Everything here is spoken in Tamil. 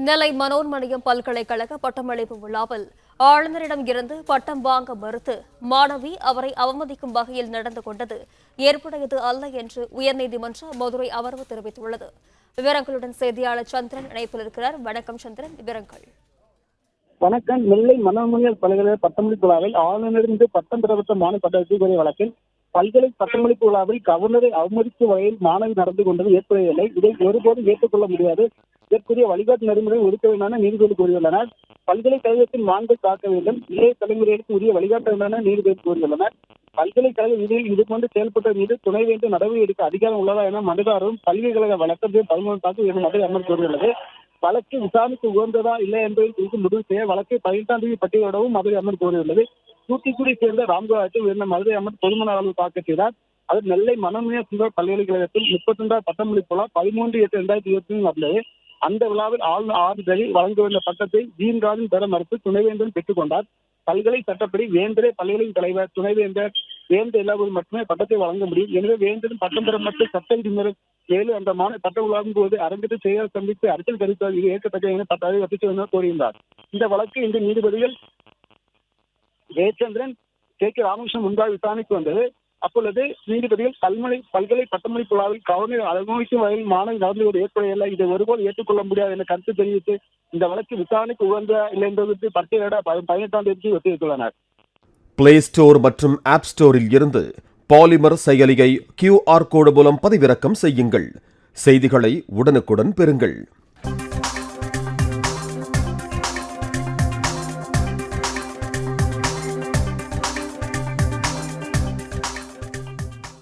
நெல்லை மனோன்மணியம் பல்கலைக்கழக பட்டமளிப்பு விழாவில் ஆளுநரிடம் இருந்து பட்டம் வாங்க மறுத்து மாணவி அவரை அவமதிக்கும் வகையில் நடந்து கொண்டது ஏற்புடையது அல்ல என்று உயர்நீதிமன்ற மதுரை அமர்வு தெரிவித்துள்ளது. விவரங்களுடன் செய்தியாளர் சந்திரன் இணைப்பில் இருக்கிறார். வணக்கம் சந்திரன், விவரங்கள். வணக்கம். நெல்லை மனோன்மணியம் பல்கலை பட்டமளிப்பு விழாவில் ஆளுநரிடமிருந்து பட்டம் பெறப்பட்ட மாணவ பட்ட வழக்கில் பல்கலை பட்டமளிப்பு விழாவில் கவர்னரை அவமதிக்கும் வகையில் மாணவி நடந்து கொண்டது ஏற்புடையவில்லை. இதை ஒருபோதும் ஏற்றுக்கொள்ள முடியாது. இதற்குரிய வழிகாட்டு நெறிமுறை ஒதுக்க வேண்டும் என நீதிபதி கூறியுள்ளனர். பல்கலைக்கழகத்தின் மாண்பை காக்க வேண்டும், இளைய தலைமுறைகளுக்கு உரிய வழிகாட்ட வேண்டும் என நீதிபதி கூறியுள்ளனர். பல்கலைக்கழக விதியில் இதுபோன்று செயல்பட்ட மீது துணைவேந்தர் நடவடிக்கை எடுக்க அதிகாரம் உள்ளதா என மனுதாரரும் பல்கலைக்கழக வழக்கறிஞர் 13 தாக்கு என மதுரை அமர்வு கூறியுள்ளது. வழக்கு விசாரணைக்கு உகந்ததா இல்லை என்பதை குறித்து முடிவு செய்ய வழக்கை 18ஆம் தேதி பட்டியலிடவும் மதுரை அமர்வு கோரியுள்ளது. தூத்துக்குடியை சேர்ந்த ராம்கோபால் உயர்ந்த மதுரை அமர்வு பொதுமன அளவு தாக்கல் செய்தார். அது நெல்லை மனோன்மணியம் சுந்தர் பல்கலைக்கழகத்தில் 32ஆம் பட்டமளிப்பு விழா 13/8/2020 நடந்தது. அந்த விழாவில் ஆளுநர் ஆறு வழங்க வேண்டிய பட்டத்தை ஜீன்ராஜன் பெற மறுத்து துணைவேந்தர் பெற்றுக் கொண்டார். பல்கலை சட்டப்படி வேந்தரே பல்கலையின் தலைவர், துணைவேந்தர், வேந்தர் இல்லாமல் மட்டுமே பட்டத்தை வழங்க முடியும். எனவே வேந்தரும் பட்டம் பெற மட்டும் சட்ட விதிமுறை 7 அந்த மாநில பட்டம் வழங்கும் போது அரங்கத்தில் செயல் சந்தித்து அரசியல் தெரிவித்தார். இது ஏற்கத்தக்க என பட்டத்தை கோரியிருந்தார். இந்த வழக்கு இன்று நீதிபதிகள் ஜெயச்சந்திரன், கே ராமகிருஷ்ணன் முன்பாக விசாரணைக்கு வந்தது. அப்பொழுது நீதிபதிகள் பல்கலை பட்டமளிப்பு விழாவில் கவர்னர் அவமதிக்கும் வகையில் மாணவி நடந்து கொண்டு ஏற்படையில்லை, இதை ஒருபோது ஏற்றுக்கொள்ள முடியாது என கருத்து தெரிவித்து இந்த வழக்கு விசாரணைக்கு உகந்த இல்லை என்பதற்கு பட்டியலிட 18ஆம் தேதிக்கு ஒத்திவைத்துள்ளனர். பிளே ஸ்டோர் மற்றும் ஆப் ஸ்டோரில் இருந்து பாலிமர் செயலியை QR கோடு மூலம் பதிவிறக்கம் செய்யுங்கள். செய்திகளை உடனுக்குடன் பெறுங்கள்.